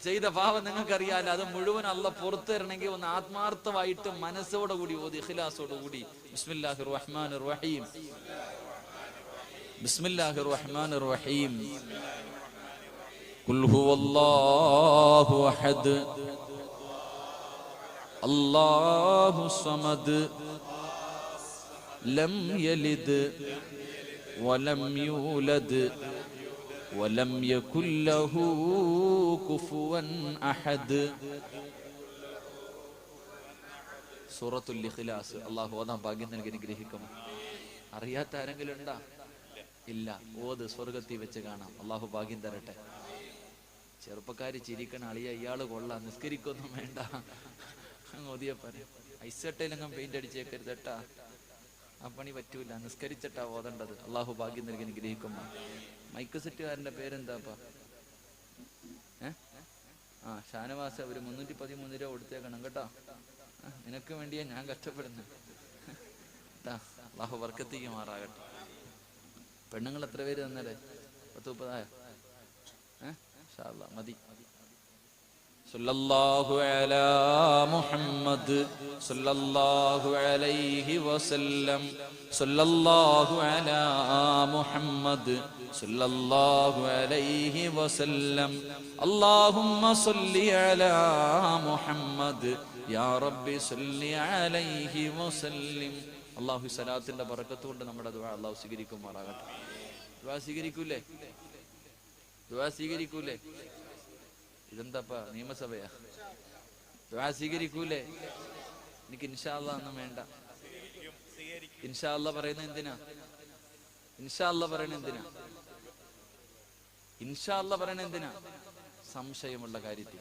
ചെയ്ത പാവം നിങ്ങൾക്കറിയാലോ. അത് മുഴുവൻ അള്ളാഹ് പുറത്തു തരണമെങ്കിൽ ഒന്ന് ആത്മാർത്ഥമായിട്ട് മനസ്സോടെ കൂടി ഓതി, ഇഖ്ലാസോട് കൂടി. ബിസ്മില്ലാഹിർ റഹ്മാനിർ റഹീം, ബിസ്മില്ലാഹിർ റഹ്മാനിർ റഹീം. ഖുൽ ഹുവല്ലാഹു അഹദ് അല്ലാഹു സമദ് ലം യലിദ് വലം യൂലദ് വലം യകുൽ ലഹു കുഫുവൻ അഹദ്. സൂറത്തുൽ ഇഖ്ലാസ് അല്ലാഹു ഓതാൻ ഭാഗ്യം നൽകി അനുഗ്രഹിക്കും. അറിയാത്ത ആരെങ്കിലും ഉണ്ടാ? ഇല്ല. ഓത്, സ്വർഗത്തിൽ വെച്ച് കാണാം. അല്ലാഹു ഭാഗ്യം തരട്ടെ. ചെറുപ്പക്കാര് ചിരിക്കണ, അളിയ ഇയാള് കൊള്ളാം, നിസ്കരിക്കൊന്നും വേണ്ട, അങ്ങ് ഓതിയ പറയാം. ഐസട്ടയിലെങ്ങും പെയിന്റ് അടിച്ചേക്കരുതട്ടാ, ആ പണി പറ്റൂല. നിസ്കരിച്ചിട്ടാ ഓതേണ്ടത്. അല്ലാഹു ഭാഗ്യം നൽകി അനുഗ്രഹിക്കുമ്പോ. മൈക്ക് സെറ്റുകാരന്റെ പേരെന്താപ്പാ? ഷാനവാസ. ഒരു 313 രൂപ കൊടുത്തേക്കണം കേട്ടോ. നിനക്ക് വേണ്ടിയാ ഞാൻ കഷ്ടപ്പെടുന്നു. അല്ലാഹു ബർക്കത്ത് മാറാകട്ടെ. പെണ്ണുങ്ങൾ എത്ര പേര് തന്നല്ലേ? 10-30 ഇൻഷാ അല്ലാഹ് മതി. സല്ലല്ലാഹു അലാ മുഹമ്മദ് സല്ലല്ലാഹു അലൈഹി വസല്ലം. സല്ലല്ലാഹു അലാ മുഹമ്മദ് സല്ലല്ലാഹു അലൈഹി വസല്ലം. അല്ലാഹുമ്മ സല്ലി അലാ മുഹമ്മദ് യാ റബ്ബി സല്ലി അലൈഹി വസല്ലം. അല്ലാഹു സലാത്തിന്റെ ബറക്കത്ത് കൊണ്ട് നമ്മുടെ ദുആ അല്ലാഹു സ്വീകരിക്കുമാറാകട്ടെ. ദുആ സ്വീകരിക്കൂലേ? ദുആ സ്വീകരിക്കൂലേ? ഇതെന്താപ്പാ നിയമസഭയാ? ദുആ സ്വീകരിക്കൂലേ? എനിക്ക് ഇൻഷാ അല്ലാഹ് ഒന്നും വേണ്ട. ഇൻഷാ അല്ലാഹ് പറയുന്നത് എന്തിനാ? ഇൻഷാ അല്ലാഹ് പറയുന്നത് എന്തിനാ? ഇൻഷാ അല്ലാഹ് പറയുന്നത് എന്തിനാ? സംശയമുള്ള കാര്യത്തിൽ.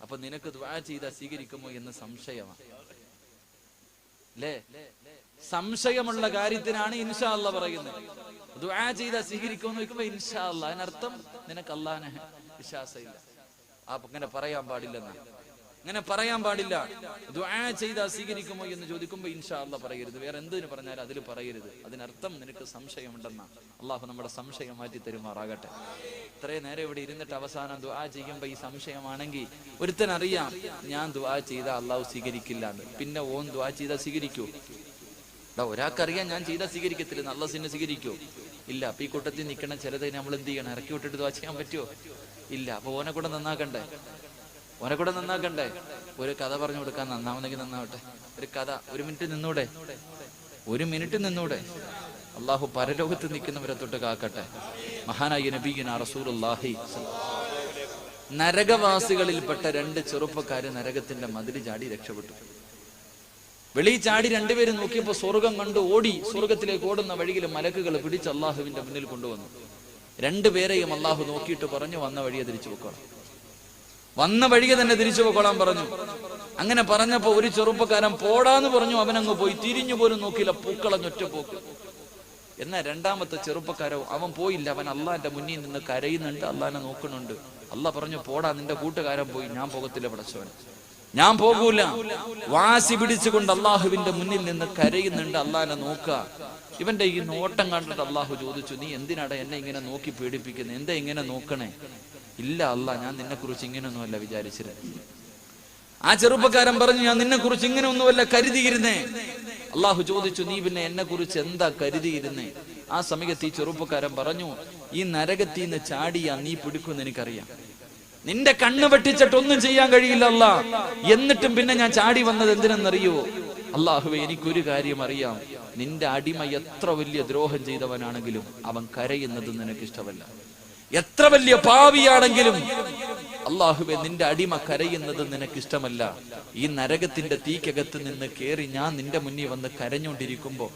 അപ്പൊ നിനക്ക് ദുആ ചെയ്താൽ സ്വീകരിക്കുമോ എന്ന് സംശയമാണ് അല്ലേ? സംശയമുള്ള കാര്യത്തിനാണ് ഇൻഷാ അല്ലാഹ് പറയുന്നത്. ദുആ ചെയ്താൽ സ്വീകരിക്കുമെന്ന് ചോദിക്കുമ്പോ ഇൻഷാ അല്ലാഹ്, അതിനർത്ഥം നിനക്ക് അല്ലാഹനെ വിശ്വാസമില്ല. അങ്ങനെ പറയാൻ പാടില്ലെന്ന, അങ്ങനെ പറയാൻ പാടില്ല. ദുആ ചെയ്താൽ സ്വീകരിക്കുമോ എന്ന് ചോദിക്കുമ്പോ ഇൻഷാ അല്ലാഹ് പറയരുത്. വേറെ എന്തിനു പറഞ്ഞാലും അതിൽ പറയരുത്. അതിനർത്ഥം നിനക്ക് സംശയമുണ്ടെന്ന. അല്ലാഹു നമ്മുടെ സംശയം മാറ്റി തരുമാറാകട്ടെ. ഇത്രയും നേരം ഇവിടെ ഇരുന്നിട്ട് അവസാനം ദുആ ചെയ്യുമ്പോ ഈ സംശയമാണെങ്കിൽ ഒരുത്തനറിയാം ഞാൻ ദുആ ചെയ്താൽ അല്ലാഹു സ്വീകരിക്കില്ല എന്ന്. പിന്നെ ഓൻ ദുആ ചെയ്താൽ സ്വീകരിക്കൂ? ഒരാൾക്കറിയാം ഞാൻ ചെയ്താൽ സ്വീകരിക്കത്തില്ല, അല്ലാഹു സിന്നെ സ്വീകരിക്കൂ? ഇല്ല. അപ്പൊ ഈ കൂട്ടത്തിൽ നിൽക്കണ ചിലത് നമ്മൾ എന്ത് ചെയ്യണം? ഇറക്കി വിട്ടിട്ട് ദുആ ചെയ്യാൻ പറ്റുമോ? ഇല്ല. അപ്പൊ ഓനെ കൂടെ നന്നാക്കണ്ടേ? ഓനെ കൂടെ നന്നാക്കണ്ടേ? ഒരു കഥ പറഞ്ഞു കൊടുക്കാൻ നന്നാവുന്നെങ്കിൽ നന്നാവട്ടെ. ഒരു കഥ, 1 മിനിറ്റ് നിന്നൂടെ? 1 മിനിറ്റ് നിന്നൂടെ? അള്ളാഹു പരലോകത്ത് നിൽക്കുന്നവരെ തൊട്ട് കാക്കട്ടെ. മഹാനായ നബിയുനാ റസൂലുള്ളാഹി. നരകവാസികളിൽപ്പെട്ട 2 ചെറുപ്പക്കാര് നരകത്തിന്റെ മതിൽ ചാടി രക്ഷപ്പെട്ടു. വെളി ചാടി 2 പേരും നോക്കിയപ്പോ സ്വർഗം കണ്ടു. ഓടി സ്വർഗത്തിലേക്ക് ഓടുന്ന വഴിയിൽ മലക്കുകൾ പിടിച്ച് അള്ളാഹുവിന്റെ മുന്നിൽ കൊണ്ടുവന്നു. 2 പേരെയും അള്ളാഹു നോക്കിയിട്ട് പറഞ്ഞു, വന്ന വഴിയെ തിരിച്ചു പോക്കോളാം, വന്ന വഴിയെ തന്നെ തിരിച്ചു പോക്കോളാൻ പറഞ്ഞു. അങ്ങനെ പറഞ്ഞപ്പോ ഒരു ചെറുപ്പക്കാരൻ പോടാന്ന് പറഞ്ഞു. അവനങ്ങ് പോയി, തിരിഞ്ഞു പോലും നോക്കിയില്ല, പൂക്കളഞ്ഞൊറ്റ പോക്ക്. എന്നാ രണ്ടാമത്തെ ചെറുപ്പക്കാരോ അവൻ പോയില്ല. അവൻ അള്ളാന്റെ മുന്നിൽ നിന്ന് കരയുന്നുണ്ട്, അള്ളാനെ നോക്കുന്നുണ്ട്. അള്ളാഹ് പറഞ്ഞു, പോടാ, നിന്റെ കൂട്ടുകാരൻ പോയി, ഞാൻ പോകത്തില്ല പടച്ചവൻ, ഞാൻ പോകൂല. വാശി പിടിച്ചുകൊണ്ട് അള്ളാഹുവിന്റെ മുന്നിൽ നിന്ന് കരയുന്നുണ്ട്, അള്ളാനെ നോക്കുക. ഇവന്റെ ഈ നോട്ടം കണ്ടിട്ട് അള്ളാഹു ചോദിച്ചു, നീ എന്തിനാടാ എന്നെ ഇങ്ങനെ നോക്കി പീഡിപ്പിക്കുന്നത്? എന്താ ഇങ്ങനെ നോക്കണേ? ഇല്ല അള്ളാഹ്, ഞാൻ നിന്നെ കുറിച്ച് ഇങ്ങനെയൊന്നുമല്ല വിചാരിച്ചിരുന്നത്. ആ ചെറുപ്പക്കാരൻ പറഞ്ഞു, ഞാൻ നിന്നെ കുറിച്ച് ഇങ്ങനെ ഒന്നുമല്ല കരുതിയിരുന്നേ. അള്ളാഹു ചോദിച്ചു, നീ പിന്നെ എന്നെ കുറിച്ച് എന്താ കരുതിയിരുന്നേ? ആ സമയത്ത് ഈ ചെറുപ്പക്കാരൻ പറഞ്ഞു, ഈ നരകത്തിൽ നിന്ന് ചാടിയാ നീ പിടിക്കുമെന്ന് എനിക്കറിയാം. നിന്റെ കണ്ണ് വെട്ടിച്ചിട്ടൊന്നും ചെയ്യാൻ കഴിയില്ല അല്ലാ. എന്നിട്ടും പിന്നെ ഞാൻ ചാടി വന്നത് എന്തിനെന്നറിയോ? അള്ളാഹുവേ, എനിക്കൊരു കാര്യം അറിയാം, നിന്റെ അടിമ എത്ര വലിയ ദ്രോഹം ചെയ്തവനാണെങ്കിലും അവൻ കരയുന്നത് നിനക്കിഷ്ടമല്ല. എത്ര വലിയ പാവിയാണെങ്കിലും അള്ളാഹുവേ, നിന്റെ അടിമ കരയുന്നത് നിനക്കിഷ്ടമല്ല. ഈ നരകത്തിന്റെ തീക്കകത്ത് നിന്ന് കേറി ഞാൻ നിന്റെ മുന്നിൽ വന്ന് കരഞ്ഞുകൊണ്ടിരിക്കുമ്പോ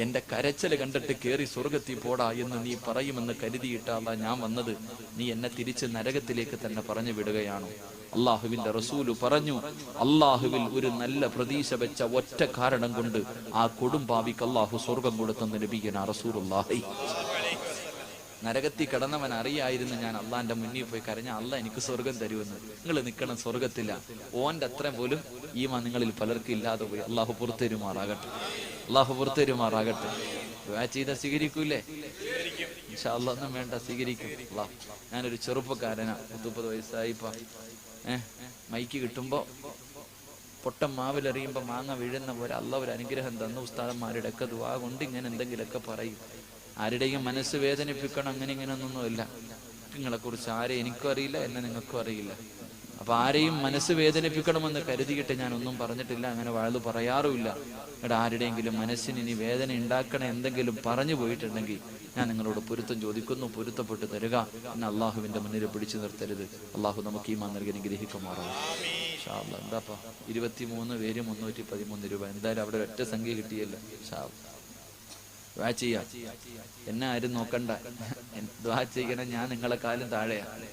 എന്റെ കരച്ചല് കണ്ടിട്ട് കേറി സ്വർഗത്തിൽ പോടാ എന്ന് നീ പറയുമെന്ന് കരുതിയിട്ടല്ല ഞാൻ വന്നത്. നീ എന്നെ തിരിച്ച് നരകത്തിലേക്ക് തന്നെ പറഞ്ഞു വിടുകയാണോ? അള്ളാഹുവിന്റെ റസൂല് പറഞ്ഞു, അള്ളാഹുവിൽ ഒരു നല്ല പ്രതീക്ഷ വെച്ച ഒറ്റ കാരണം കൊണ്ട് ആ കൊടുംപാവിക്ക് അള്ളാഹു സ്വർഗം കൊടുത്തെന്ന് നബിയുനാ റസൂലുള്ളാഹി. നരകത്തിൽ കിടന്നവൻ അറിയായിരുന്നു, ഞാൻ അള്ളാന്റെ മുന്നിൽ പോയി കരഞ്ഞ അള്ളാഹ് എനിക്ക് സ്വർഗം തരുമെന്ന്. നിങ്ങൾ നിൽക്കണം സ്വർഗത്തില്ല. ഓന്റെ അത്ര പോലും ഈമാൻ നിങ്ങളിൽ പലർക്കും ഇല്ലാതെ പോയി. അള്ളാഹു പുറത്തേരുമാറാകട്ടെ, അള്ളാഹു പുറത്തേരുമാറാകട്ടെ. ദുആ ചെയ്ത സ്വീകരിക്കൂലേ? ഇൻഷാ അല്ലാഹ് ഒന്നും വേണ്ട, സ്വീകരിക്കും അള്ളാഹ്. ഞാനൊരു ചെറുപ്പക്കാരനാ, 30 വയസ്സായിപ്പ. മൈക്ക് കിട്ടുമ്പോ പൊട്ടം മാവിലെറിയുമ്പോ മാങ്ങ വീഴുന്ന പോലെ അള്ളാഹ് ഒരു അനുഗ്രഹം തന്നു. ഉസ്താദന്മാരുടെ ഒക്കെ ദുആ കൊണ്ട് ഇങ്ങനെ എന്തെങ്കിലുമൊക്കെ പറയും. ആരുടെയും മനസ്സ് വേദനിപ്പിക്കണം അങ്ങനെ ഇങ്ങനെയൊന്നുമില്ല. നിങ്ങളെ കുറിച്ച് ആരെ എനിക്കും അറിയില്ല, എന്നെ നിങ്ങൾക്കും അറിയില്ല. അപ്പൊ ആരെയും മനസ്സ് വേദനിപ്പിക്കണമെന്ന് കരുതിയിട്ട് ഞാൻ ഒന്നും പറഞ്ഞിട്ടില്ല, അങ്ങനെ വാഴ്ന്നു പറയാറുമില്ല. ഇവിടെ ആരുടെയെങ്കിലും മനസ്സിന് ഇനി വേദന ഉണ്ടാക്കണ എന്തെങ്കിലും പറഞ്ഞു പോയിട്ടുണ്ടെങ്കിൽ ഞാൻ നിങ്ങളോട് പൊരുത്തം ചോദിക്കുന്നു, പൊരുത്തപ്പെട്ട് തരിക. എന്നെ അള്ളാഹുവിന്റെ മുന്നിൽ പിടിച്ചു നിർത്തരുത്. അള്ളാഹു നമുക്ക് ഈമാൻ നൽകി അനുഗ്രഹിക്കുമാറാണ്. എന്താപ്പാ 23 പേര് 313 രൂപ. എന്തായാലും അവിടെ ഒറ്റ സംഖ്യ കിട്ടിയല്ലോ. ദ്വാ ചെയ്യാ, എന്നെ ആരും നോക്കണ്ട. ദ്വാ ചെയ്യണം. ഞാൻ നിങ്ങളെക്കാളും താഴെയാണ്,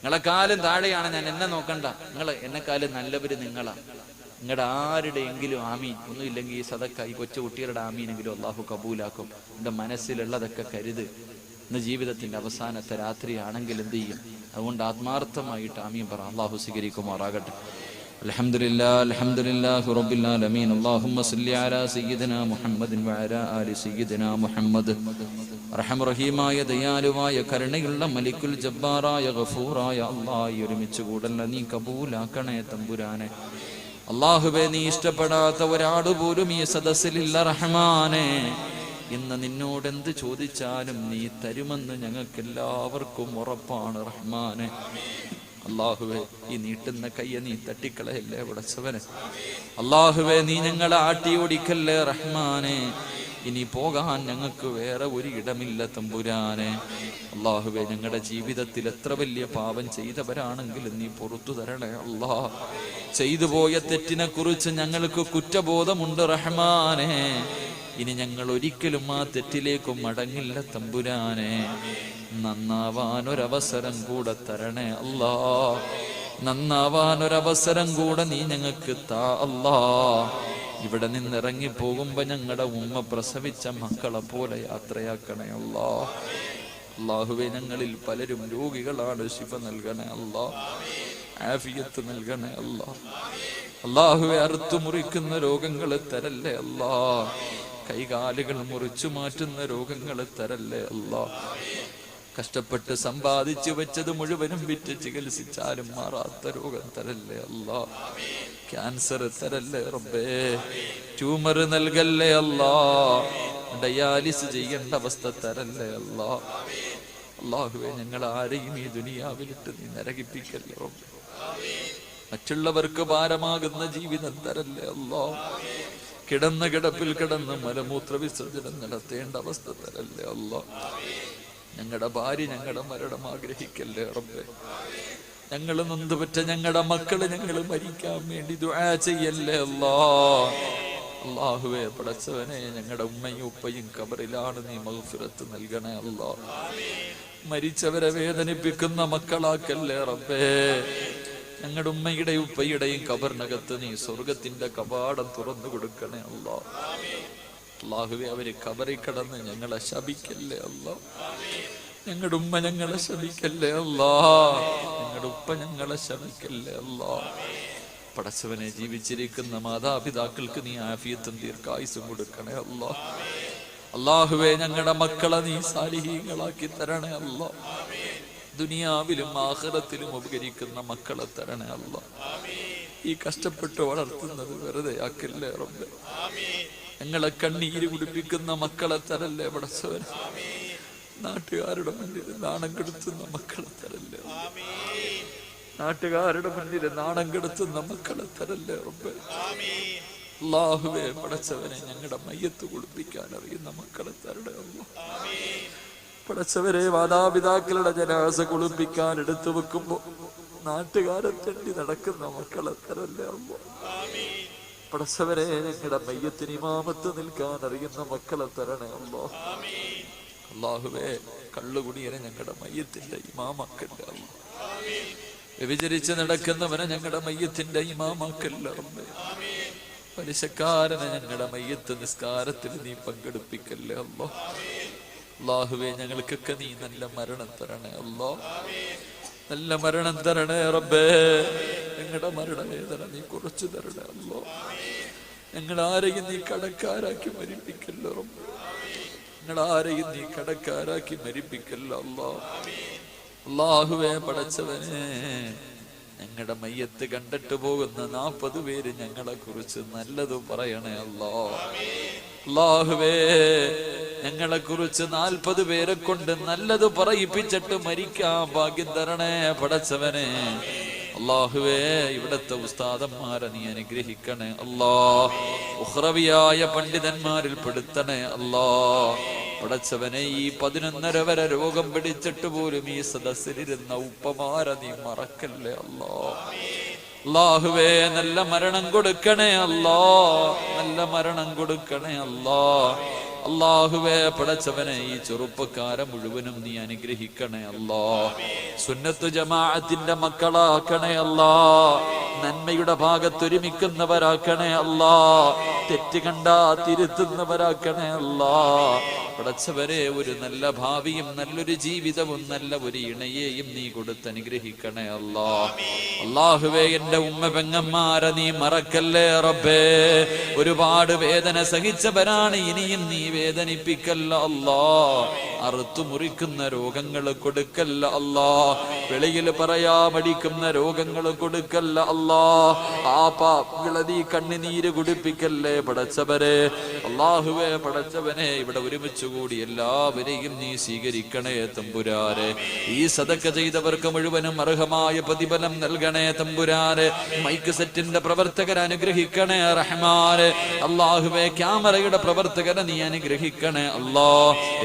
നിങ്ങളെക്കാളും താഴെയാണ് ഞാൻ. എന്നെ നോക്കണ്ട. നിങ്ങൾ എന്നെക്കാളും നല്ലവര് നിങ്ങളാ. നിങ്ങളുടെ ആരുടെയെങ്കിലും ആമീൻ ഒന്നുമില്ലെങ്കിൽ ഈ സദക്ക ഈ കൊച്ചു കുട്ടികളുടെ ആമീനെങ്കിലും അള്ളാഹു കബൂലാക്കും. എൻ്റെ മനസ്സിലുള്ളതൊക്കെ കരുത്. ഇന്ന് ജീവിതത്തിന്റെ അവസാനത്തെ രാത്രിയാണെങ്കിൽ എന്ത് ചെയ്യും? അതുകൊണ്ട് ആത്മാർത്ഥമായിട്ട് ആമീൻ പറ. അള്ളാഹു സ്വീകരിക്കുമാറാകട്ടെ. അൽഹംദുലില്ലാഹി അൽഹംദുലില്ലാഹി റബ്ബിൽ ആലമീൻ. അല്ലാഹുമ്മ സ്വല്ലി അലാ സയ്യിദിനാ മുഹമ്മദിൻ വഅലാ ആലി സയ്യിദിനാ മുഹമ്മദ്. റഹീമായ ദയാലുവായ കരുണയുള്ള മലിക്കുൽ ജബ്ബാറായ ഗഫൂറായ അല്ലാഹ്, ഒരുമിച്ച് കൂടല്ല നീ കബൂലാക്കണേ തമ്പുരാനെ. അല്ലാഹുവേ, നീ ഇഷ്ടപ്പെടാത്ത ഒരാട് പോലും ഈ സദസ്സിലില്ല റഹ്മാനെ. ഇന്ന് നിന്നോട് എന്ത് ചോദിച്ചാലും നീ തരുമെന്ന് ഞങ്ങൾക്കെല്ലാവർക്കും ഉറപ്പാണ് റഹ്മാനെ. അല്ലാഹുവേ, ഈ നീട്ടുന്ന കയ്യെ നീ തട്ടിക്കളയല്ലേ പടച്ചവനെ. അല്ലാഹുവേ, നീ ഞങ്ങളെ ആട്ടി ഓടിക്കല്ലേ റഹ്മാനെ. ഇനി പോകാൻ ഞങ്ങൾക്ക് വേറെ ഒരു ഇടമില്ല തമ്പുരാനെ. അല്ലാഹുവേ, ഞങ്ങളുടെ ജീവിതത്തിൽ എത്ര വലിയ പാപം ചെയ്തവരാണെങ്കിലും നീ പുറത്തു തരണേ അല്ലാ. ചെയ്തു പോയ തെറ്റിനെ കുറിച്ച് ഞങ്ങൾക്ക് കുറ്റബോധമുണ്ട് റഹ്മാനെ. ഇനി ഞങ്ങൾ ഒരിക്കലും ആ തെറ്റിലേക്ക് മടങ്ങില്ല തമ്പുരാനെ. നന്നാവാൻ ഒരവസരം കൂടെ തരണേ അല്ലാ. നന്നാവാൻ ഒരവസരം കൂടെ നീ ഞങ്ങൾക്ക് താ അല്ലാ. ഇവിടെ നിന്നിറങ്ങി പോകുമ്പോ ഞങ്ങളുടെ ഉമ്മ പ്രസവിച്ച മക്കളെ പോലെ യാത്രയാക്കണേ അല്ലാ. അല്ലാഹുവേ, ഞങ്ങളിൽ പലരും രോഗികളാണ്. ശിഫ നൽകണേ അല്ലാ. ആഫിയത്ത് നൽകണേ അല്ലാ. അല്ലാഹുവേ, അറുത്തു മുറിക്കുന്ന രോഗങ്ങളെ തരല്ലേ അല്ലാ. കൈകാലുകൾ മുറിച്ചു മാറ്റുന്ന രോഗങ്ങളെ തരല്ലേ അല്ലാ. കഷ്ടപ്പെട്ട് സമ്പാദിച്ചു വെച്ചത് മുഴുവനും വിറ്റ് ചികിത്സിച്ചാലും മാറാത്ത രോഗം തരല്ലേ അല്ലാ. ക്യാൻസർ തരല്ലേ റബ്ബേ. ട്യൂമർ നൽകല്ലേ അല്ലാ. ഡയാലിസ് ചെയ്യേണ്ട അവസ്ഥ തരല്ലേ അല്ലാ. അല്ലാഹുവേ, ഞങ്ങൾ ആരെയും ഈ ദുനിയാവിലിട്ട് നീ നരകിപ്പിക്കല്ലേ റബ്ബേ. മറ്റുള്ളവർക്ക് ഭാരമാകുന്ന ജീവിതം തരല്ലേ അല്ലാ. കിടന്ന കിടപ്പിൽ കിടന്ന് മലമൂത്ര വിസർജനം നടത്തേണ്ട അവസ്ഥ തരല്ലേ അല്ലാ. ഞങ്ങളുടെ ഭാര്യ ഞങ്ങളുടെ മരണം ആഗ്രഹിക്കല്ലേ റബ്ബേ. ഞങ്ങൾ നൊന്തുപറ്റ ഞങ്ങളുടെ മക്കള് ഞങ്ങൾ മരിക്കാൻ വേണ്ടി ദുആ ചെയ്യല്ലേ അല്ലാ. അല്ലാഹുവേ, പടച്ചവനെ, ഞങ്ങളുടെ ഉമ്മയും ഉപ്പയും ഖബറിലാണ്. നീ മഗ്ഫിറത്ത് നൽകണേ അല്ലാ. മരിച്ചവരെ വേദനിപ്പിക്കുന്ന മക്കളാക്കല്ലേ റബ്ബേ. ഞങ്ങളുടെ ഉമ്മയുടെയും ഉപ്പയുടെയും ഖബറിനകത്ത് നീ സ്വർഗത്തിന്റെ കവാടം തുറന്നു കൊടുക്കണേ അല്ലാ. അല്ലാഹുവേ, അവര് ഖബറിൽ കിടന്ന് ഞങ്ങളെ ശപിക്കല്ലേ അല്ലാ. ഞങ്ങളുടെ ഉമ്മ ഞങ്ങളെ ശപിക്കല്ലേ അല്ലാ. ഞങ്ങളുടെ ഉപ്പ ഞങ്ങളെ ശപിക്കല്ലേ അല്ലാ. പടച്ചവനെ, ജീവിച്ചിരിക്കുന്ന മാതാപിതാക്കൾക്ക് നീ ആഫിയത്തും ദീർഘായുസ്സും കൊടുക്കണേ അല്ലാ. അല്ലാഹുവേ, ഞങ്ങളുടെ മക്കളെ നീ സാലിഹീങ്ങളാക്കി തരണേ അല്ലാ. ദുനിയാവിലും ആഖിറത്തിലും ഉപകരിക്കുന്ന മക്കളെ തരണേ അല്ലാ. ഈ കഷ്ടപ്പെട്ട് വളർത്തുന്നത് വെറുതെ ആക്കല്ലേ റബ്ബേ. ഞങ്ങളെ കണ്ണീര് കുടിപ്പിക്കുന്ന മക്കളെ തരല്ലേ പടച്ചവനെ. നാട്ടുകാരുടെ മുന്നിൽ നാണം കെടുത്തുന്ന മക്കളെ തരല്ലേ. നാട്ടുകാരുടെ മുന്നിൽ നാണം കെടുത്തുന്ന മക്കളെ തരല്ലേ റബ്ബേ. അല്ലാഹുവേ, പടച്ചവനെ, ഞങ്ങളുടെ മയ്യത്ത് കുളിപ്പിക്കാൻ അറിയുന്ന മക്കളെ തരണേ അല്ലാ. പടച്ചവരെ, മാതാപിതാക്കളുടെ ജനാസ കുളിപ്പിക്കാൻ എടുത്തു വെക്കുമ്പോ നാട്ടുകാരെ തെണ്ടി നടക്കുന്ന മക്കളെ തരല്ലേ അല്ലാ. പടച്ചവരെ, ഞങ്ങളുടെ മയ്യത്തിന് ഇമാമത്ത് നിൽക്കാൻ അറിയുന്ന മക്കളെ തരണേ അല്ലാ. അല്ലാഹുവേ, കള്ളുകുടിയനെ ഞങ്ങളുടെ മയ്യത്തിന്റെ ഇമാമാക്കല്ല അല്ലാ. വ്യഭിചരിച്ച് നടക്കുന്നവനെ ഞങ്ങളുടെ മയ്യത്തിന്റെ ഇമാമാക്കല്ല റബ്ബേ. പലിശക്കാരനെ ഞങ്ങളുടെ മയ്യത്ത് നിസ്കാരത്തിൽ നീ പങ്കെടുപ്പിക്കല്ലേ അല്ലാ. അല്ലാഹുവേ, ഞങ്ങൾക്കൊക്കെ നീ നല്ല മരണം തരണേ അല്ലാ. നല്ല മരണം തരണേ റബ്ബേ. ഞങ്ങളുടെ മരണവേദന നീ കുറച്ചു തരണേ അല്ലാ. ഞങ്ങൾ ആരെയും നീ കടക്കാരാക്കി മരിപ്പിക്കല്ലോ റബ്ബേ. ഞങ്ങൾ ആരെയും നീ കടക്കാരാക്കി മരിപ്പിക്കല്ലോ അല്ലാ. അല്ലാഹുവേ, പടച്ചവനെ, ഞങ്ങളുടെ മയ്യത്ത് കണ്ടിട്ട് പോകുന്ന 40 പേര് ഞങ്ങളെ കുറിച്ച് നല്ലത് പറയണേ അല്ലാ. അല്ലാഹുവേ, ഞങ്ങളെ കുറിച്ച് 40 പേരെ കൊണ്ട് നല്ലത് പറയിപ്പിച്ചിട്ട് മരിക്കാൻ ഭാഗ്യം തരണേ പടച്ചവനെ. അല്ലാഹുവേ, ഇവിടത്തെ ഉസ്താദന്മാരെ നീ അനുഗ്രഹിക്കണേ അല്ലാ. ഉഖ്റവിയായ പണ്ഡിതന്മാരിൽ പെടുത്തണേ അല്ലാ. പടച്ചവനെ, ഈ 11:30 വരെ രോഗം പിടിച്ചിട്ട് പോലും ഈ സദസ്സിലിരുന്ന ഉപ്പമാരെ നീ മറക്കല്ലേ അല്ലാ. അല്ലാഹുവേ, നല്ല മരണം കൊടുക്കണേ അല്ലാ. നല്ല മരണം കൊടുക്കണേ അല്ലാ. അല്ലാഹുവേ, പടച്ചവനെ, ഈ ചെറുപ്പക്കാരെ മുഴുവനും നീ അനുഗ്രഹിക്കണേ അല്ലാ. സുന്നത്ത് ജമാഅത്തിന്റെ മക്കളാക്കണേ അല്ലാ. നന്മയുടെ ഭാഗത്തൊരുമിക്കുന്നവരാക്കണേ അല്ലാ. തെറ്റ് കണ്ടാ തിരുത്തുന്നവരാക്കണേ അല്ലാ. പടച്ചവരെ, ഒരു നല്ല ഭാവിയും നല്ലൊരു ജീവിതവും നല്ല ഒരു ഇണയെയും നീ കൊടുത്ത് അനുഗ്രഹിക്കണേ അല്ലാ. അല്ലാഹുവേ, എന്റെ ഉമ്മ പെങ്ങന്മാരെ നീ മറക്കല്ലേ റബ്ബേ. ഒരുപാട് വേദന സഹിച്ചവരാണ്, ഇനിയും നീ വേദനിപ്പിക്കല്ല അല്ലാ. അറുത്തു മുറിക്കുന്ന രോഗങ്ങൾ കൊടുക്കല്ല അല്ലാ. വെളിയിൽ പറയാ മടിക്കുന്ന രോഗങ്ങൾ കൊടുക്കല്ല അല്ലാ. ആ പാപികളെ നീ കണ്ണുനീര് കുടിപ്പിക്കല്ലേ പടച്ചവരെ. അല്ലാഹുവേ, പടച്ചവനെ, ഇവിടെ ഒരുമിച്ച് കൂടി എല്ലാവരെയും നീ സ്വീകരിക്കണേ തമ്പുരാനെ. ഈ സദഖ ചെയ്തവർക്ക് മുഴുവനും അർഹമായ പ്രതിഫലം നൽകണേ തമ്പുരാനെ. മൈക്ക് സെറ്റിന്റെ പ്രവർത്തകരെ അനുഗ്രഹിക്കണേ റഹ്മാനെ. അല്ലാഹുവേ, ക്യാമറയുടെ പ്രവർത്തകരെ നീ അനുഗ്രഹിക്കണേ അല്ലാ.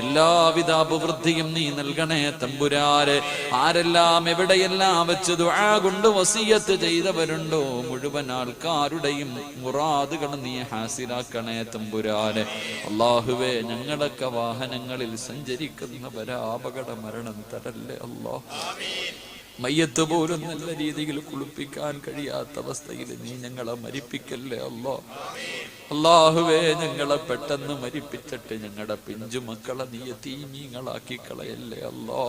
എല്ലാവിധ അഭിവൃദ്ധിയും നീ നൽകണേ തമ്പുരാനെ. ആരെല്ലാം എവിടെയെല്ലാം വെച്ച് ദുആ കൊണ്ട് വസിയത്ത് ചെയ്തവരുണ്ടോ മുഴുവൻ ആൾക്കാരുടെയും മുറാദുകൾ നീ ഹാസിലാക്കണേ തമ്പുരാനെ. അല്ലാഹുവേ, ഞങ്ങളൊക്കെ വാഹനങ്ങളിൽ സഞ്ചരിക്കുന്നവരെ അപകട മരണം തരല്ലേ അല്ലാ. മയ്യത്ത് പോലും നല്ല രീതിയിൽ കുളിപ്പിക്കാൻ കഴിയാത്ത അവസ്ഥയിൽ നീ ഞങ്ങളെ മരിപ്പിക്കല്ലേ അല്ലാ. അല്ലാഹുവേ, ഞങ്ങളെ പെട്ടെന്ന് മരിപ്പിച്ചിട്ട് ഞങ്ങളുടെ പിഞ്ചു മക്കളെ നീ യതീമീങ്ങളാക്കി കളയല്ലേ അല്ലാ.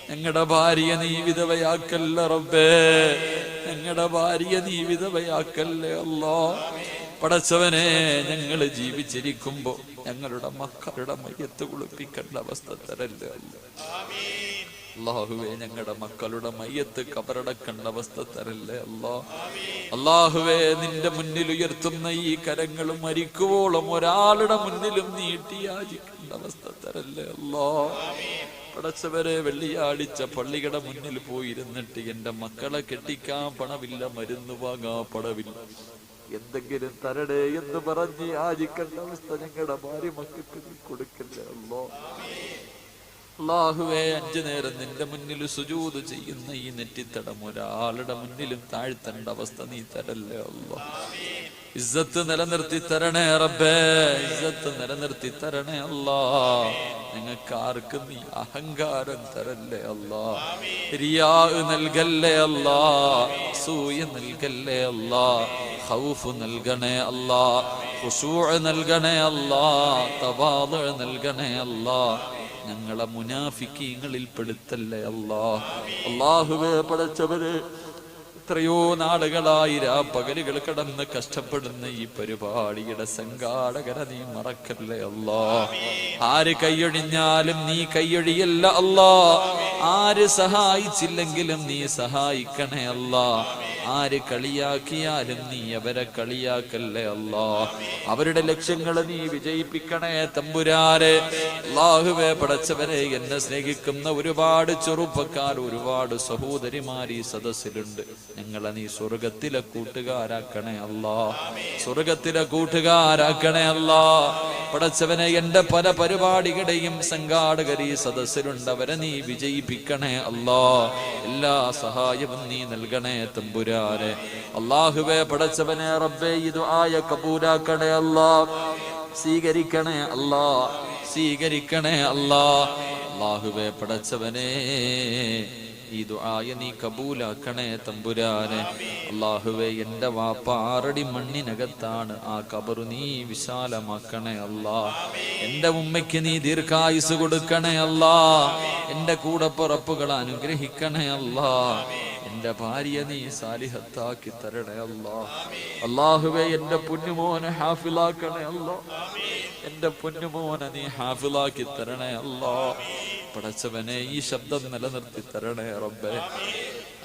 ഞങ്ങളുടെ ഭാര്യ നീ വിധവയാക്കല്ല റബ്ബേ. ഞങ്ങളുടെ ഭാര്യ നീ വിധവയാക്കല്ലേ അല്ലാ. പടച്ചവനെ, ഞങ്ങൾ ജീവിച്ചിരിക്കുമ്പോ ഞങ്ങളുടെ മക്കളുടെ മയ്യത്ത് കുളിപ്പിക്കേണ്ട അവസ്ഥ തരല്ലേ അല്ലാ. അല്ലാഹുവേ, ഞങ്ങളുടെ മക്കളുടെ മയ്യത്ത് കബറടക്കേണ്ട അവസ്ഥ തരല്ലേ അല്ലാ. അല്ലാഹുവേ, നിന്റെ മുന്നിൽ ഉയർത്തുന്ന ഈ കരങ്ങൾ മരിക്കുവോളം ഒരാളുടെ മുന്നിലും നീട്ടി യാചിക്കേണ്ട അവസ്ഥ തരല്ലേ അല്ലാ. പടച്ചവരെ, വെള്ളിയാഴ്ച പള്ളിയുടെ മുന്നിൽ പോയിരുന്നിട്ട് എന്റെ മക്കളെ കെട്ടിക്കാൻ പണമില്ല, മരുന്ന് വാങ്ങാൻ പണമില്ല, എന്തെങ്കിലും തരടേ എന്ന് പറഞ്ഞ് യാചിക്കേണ്ട അവസ്ഥ ഞങ്ങളുടെ ഭാര്യ മക്കൾക്ക് നീ കൊടുക്കല്ലേ അല്ലാ. അല്ലാഹുവേ, 5 നേരം നിന്റെ മുന്നിൽ സുജൂദ് ചെയ്യുന്ന ഈ നെറ്റിത്തടം ഒരാളുടെ മുന്നിലും താഴ്ത്തേണ്ട അവസ്ഥ നീ തരല്ലേ അല്ലാ. ഇസ്സത്ത് നിലനിർത്തി തരണേ റബ്ബേ. ഇസ്സത്ത് നിലനിർത്തി തരണേ അല്ലാ. ഞങ്ങൾക്ക് ആർക്കും നീ അഹങ്കാരം തരല്ലേ അല്ലാ. റിയാ നൽകല്ലേ അല്ലാ. സൂയ നൽകല്ലേ അല്ലാ. ഖൗഫ് നൽകണേ അല്ലാ. ഖുശൂഅ് നൽകണേ അല്ലാ. തവാദുഅ് നൽകണേ അല്ലാ. ഞങ്ങളെ മുനാഫിക്കീങ്ങളിൽ പെടുത്തല്ലേ അല്ലാ. അല്ലാഹുവേ, പടച്ചവരെ, എത്രയോ നാളുകളായി പകലുകൾ കടന്ന് കഷ്ടപ്പെടുന്ന ഈ പരിപാടിയുടെ സംഘാടകരെ നീ മറക്കല്ലേ അല്ലാ. ആര് കൈയൊഴിഞ്ഞാലും നീ കൈയൊഴിയല്ല അല്ലാ. ആര് സഹായിച്ചില്ലെങ്കിലും നീ സഹായിക്കണേ അല്ലാ. ആര് കളിയാക്കിയാലും നീ അവരെ കളിയാക്കല്ലേ അല്ലാ. അവരുടെ ലക്ഷ്യങ്ങളെ നീ വിജയിപ്പിക്കണേ തമ്പുരാനെ. അല്ലാഹുവേ, പടച്ചവരെ, എന്നെ സ്നേഹിക്കുന്ന ഒരുപാട് ചെറുപ്പക്കാർ, ഒരുപാട് സഹോദരിമാർ ഈ സദസ്സിലുണ്ട്. ഞങ്ങളെ നീ സ്വർഗത്തിലെ കൂട്ടുകാരാക്കണേ അല്ലാ. സ്വർഗത്തിലെ കൂട്ടുകാരാക്കണേ അല്ലാ. പടച്ചവനെ, എന്റെ പല പരിപാടികളുടെയും സംഘാടകർ ഈ സദസ്സിലുണ്ട്. അവരെ നീ വിജയിപ്പിക്കണേ അല്ലാ. എല്ലാ സഹായവും നീ നൽകണേ തമ്പുരാനെ. അല്ലാഹുവേ, പടച്ചവനെ, റബ്ബേ, ഈ ദുആയ കബൂലാക്കണേ അല്ലാ. സ്വീകരിക്കണേ അല്ലാ. സ്വീകരിക്കണേ അല്ലാ. അല്ലാഹുവേ, പടച്ചവനെ, ഈ ദുആയ നീ കബൂലാക്കണേ തമ്പുരാനെ. അല്ലാഹുവേ, എന്റെ വാപ്പ 6 അടി മണ്ണിനകത്താണ്. ആ ഖബർ നീ വിശാലമാക്കണേ അല്ലാ. എന്റെ ഉമ്മയ്ക്ക് നീ ദീർഘായുസ് കൊടുക്കണേ അല്ലാ. എന്റെ കൂടപ്പിറപ്പുകളെ അനുഗ്രഹിക്കണേ അല്ലാ. എന്റെ ഭാര്യ നീ സാലിഹത്താക്കി തരണേ അല്ലാ. അല്ലാഹുവേ, എന്റെ പൊന്നുമോനെ ഹാഫിലാക്കണേ അല്ലാ. എന്റെ പൊന്നുമോനെ നീ ഹാഫിലാക്കി തരണേ അല്ലാ. പടച്ചവനെ, ഈ ശബ്ദം നിലനിർത്തി തരണേ റബ്ബേ.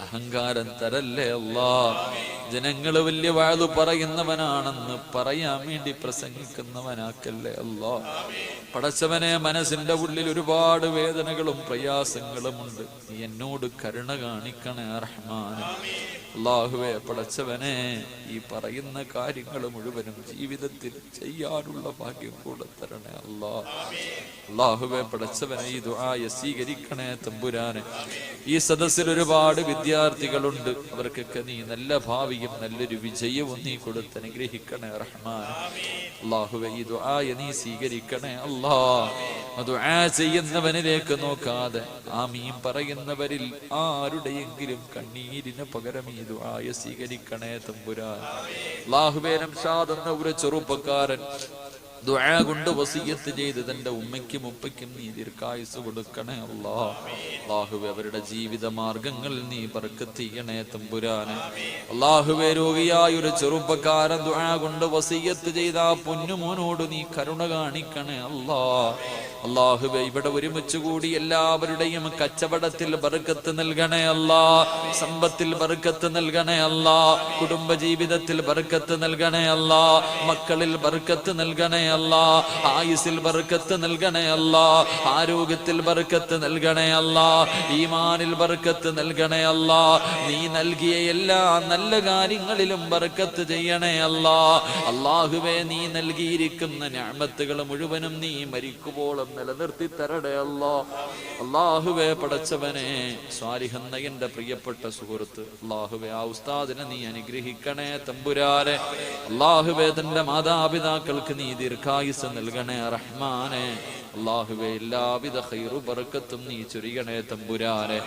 അഹങ്കാരം തരല്ലേ അല്ലാ. ജനങ്ങള് വലിയ വാഴ് പറയുന്നവനാണെന്ന് പറയാൻ വേണ്ടി പ്രസംഗിക്കുന്നവനാക്കല്ലേ അല്ലാ. പടച്ചവനെ, മനസ്സിന്റെ ഉള്ളിൽ ഒരുപാട് വേദനകളും പ്രയാസങ്ങളും ഉണ്ട്. നീ എന്നോട് കരുണ കാണിക്കണേ റഹ്മാനെ. അല്ലാഹുവേ പടച്ചവനെ, ഈ പറയുന്ന കാര്യങ്ങൾ മുഴുവനും ജീവിതത്തിൽ ചെയ്യാനുള്ള ഭാഗ്യം കൂടെ തരണേ അല്ലാ. അല്ലാഹുവേ പടച്ചവനെ, ഈ ദുആ സ്വീകരിക്കണേ തമ്പുരാനെ. ഈ സദസ്സിൽ ഒരുപാട് വിദ്യാർത്ഥികളുണ്ട്. അവർക്കൊക്കെ നീ നല്ല ഭാവിയും നല്ലൊരു വിജയവും നീ കൊടുത്ത് അനുഗ്രഹിക്കണേ റഹ്മാൻ. അല്ലാഹുവേ, ഈ ദുആ നീ സ്വീകരിക്കണേ അല്ലാ. ദുആ ചെയ്യുന്നവനിലേക്ക് നോക്കാതെ ആമീൻ പറയുന്നവരിൽ ആരുടെയെങ്കിലും കണ്ണീരിന് പകരം ഈ ദുആ സ്വീകരിക്കണേ തമ്പുരാൻ. അല്ലാഹുവേ, നംഷാദ് എന്ന ഒരു ചെറുപ്പക്കാരൻ ദുആ കൊണ്ട് വസിയത്ത് ചെയ്ത് തന്റെ ഉമ്മയ്ക്കും ഉപ്പയ്ക്കും നീ ദീർഘായുസ് കൊടുക്കണേ അല്ലാ. അല്ലാഹുവേ, അവരുടെ ജീവിത മാർഗങ്ങളിൽ നീ ബർക്കത്ത് ചെയ്യണേ തമ്പുരാനെ. അല്ലാഹുവേ, രോഗിയായ ഒരു ചെറുപ്പക്കാരൻ ദുആ കൊണ്ട് വസിയത്ത് ചെയ്ത ആ പൊന്നുമോനോട് നീ കരുണ കാണിക്കണേ അല്ലാ. അല്ലാഹുവേ, ഇവിടെ ഒരുമിച്ച് കൂടി എല്ലാവരുടെയും കച്ചവടത്തിൽ ബർക്കത്ത് നൽകണേ അല്ലാ. സമ്പത്തിൽ ബർക്കത്ത് നൽകണേ അല്ലാ. കുടുംബ ജീവിതത്തിൽ ബർക്കത്ത് നൽകണേ അല്ലാ. മക്കളിൽ ബർക്കത്ത് നൽകണേ അല്ലാ. ആയുസ്സിൽ ബർക്കത്ത് നൽകണേ അല്ലാ. ആരോഗ്യത്തിൽ ബർക്കത്ത് നൽകണേ അല്ലാ. ഈമാനിൽ ബർക്കത്ത് നൽകണേ അല്ലാ. നീ നൽകിയ എല്ലാ നല്ല കാര്യങ്ങളിലും ബർക്കത്ത് ചെയ്യണേ അല്ലാ. അല്ലാഹുവേ, നീ നൽകിയിരിക്കുന്ന നിഅമത്തുകൾ മുഴുവനും നീ മരിക്കുമ്പോഴും നിലനിർത്തി തരണേ അല്ലാ. അല്ലാഹുവേ പടച്ചവനെ, സ്വാലിഹ് എന്ന എന്റെ പ്രിയപ്പെട്ട സുഹൃത്ത്, അല്ലാഹുവേ, ആ ഉസ്താദിനെ നീ അനുഗ്രഹിക്കണേ തമ്പുരാനെ. അല്ലാഹുവേ, തന്റെ മാതാപിതാക്കൾക്ക് നീ ദീർഘായുസ് നൽകണേ റഹ്മാനെ. അല്ലാഹുവേ, എല്ലാവിധ ഖൈറു ബർക്കത്തും നീ ചൊരിയണേ തമ്പുരാനെ.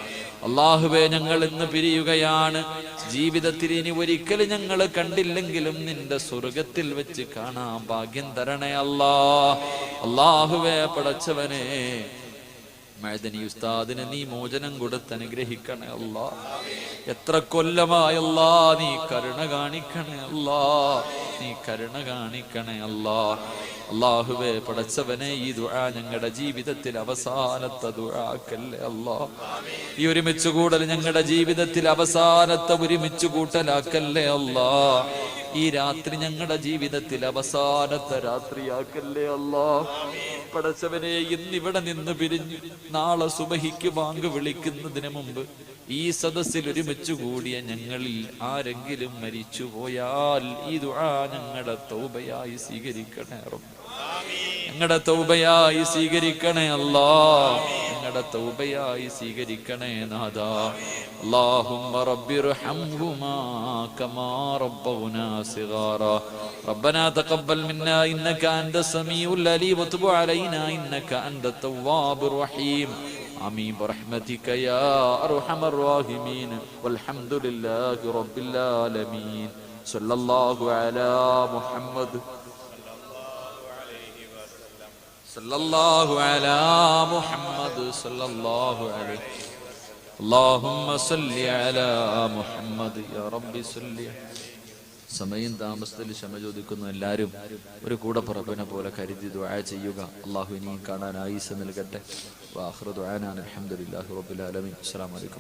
അല്ലാഹുവേ, ഞങ്ങൾ ഇന്ന് പിരിയുകയാണ്. ജീവിതത്തിൽ ഇനി ഒരിക്കലും ഞങ്ങൾ കണ്ടില്ലെങ്കിലും നിന്റെ സ്വർഗത്തിൽ വെച്ച് കാണാൻ ഭാഗ്യം തരണേ അല്ലാ. അല്ലാഹുവേ പടച്ചവനെ, മഅദനി ഉസ്താദിന് നീ മോചനം കൊടുത്ത് അനുഗ്രഹിക്കണേ അല്ലാ. എത്ര കൊല്ലമായല്ലാ നീ കരുണ കാണിക്കണേ അല്ലാ. നീ കരുണ കാണിക്കണേ അല്ലാ. അല്ലാഹുവേ പടച്ചവനെ, ഈ ദുആ ഞങ്ങളുടെ ജീവിതത്തിൽ അവസാനത്തെ ദുആക്കല്ലേ അല്ലാ. ഈ ഒരുമിച്ച് കൂടൽ ഞങ്ങളുടെ ജീവിതത്തിൽ അവസാനത്തെ ഒരുമിച്ച് കൂട്ടലാക്കല്ലേ അല്ലാ. ഈ രാത്രി ഞങ്ങളുടെ ജീവിതത്തിൽ അവസാനത്തെ രാത്രിയാക്കല്ലേ അല്ലാ. പടച്ചവനെ, ഇന്നിവിടെ നിന്ന് പിരിഞ്ഞു നാളെ സുബഹിക്ക് ബാങ്ക് വിളിക്കുന്നതിന് മുമ്പ് ഈ സദസ്സിൽ ഒരുമിച്ച് കൂടിയ ഞങ്ങളിൽ ആരെങ്കിലും മരിച്ചു പോയാൽ ഈ ദുആ ഞങ്ങളുടെ തൗബയായി സ്വീകരിക്കണേ റബ്ബ്. ഞങ്ങളുടെ തൗബയായി സ്വീകരിക്കണേ അല്ലാ. ഞങ്ങളുടെ തൗബയായി സ്വീകരിക്കണേ നാഥാ. اللهم رب ارحمهما كما ربونا صغارا ربنا تقبل منا إنك أنت السميع العليم وتب علينا إنك أنت التواب الرحيم آمين برحمتك يا أرحم الراحمين والحمد لله رب العالمين صلى الله على محمد صلى الله على محمد صلى الله عليه اللهم صل على محمد يا رب صل. സമയം താമസത്തിൽ ക്ഷമ ചോദിക്കുന്നു എല്ലാവരും ഒരു കൂടപ്പുറപ്പിനെ പോലെ കരുതി ദുആ ചെയ്യുക. അല്ലാഹു ഇനിയും കാണാൻ ആയുസ്സ് നൽകട്ടെ. വആഖിറു ദുആനാ അൽഹംദുലില്ലാഹി റബ്ബിൽ ആലമീൻ. അസ്സലാമു അലൈക്കും.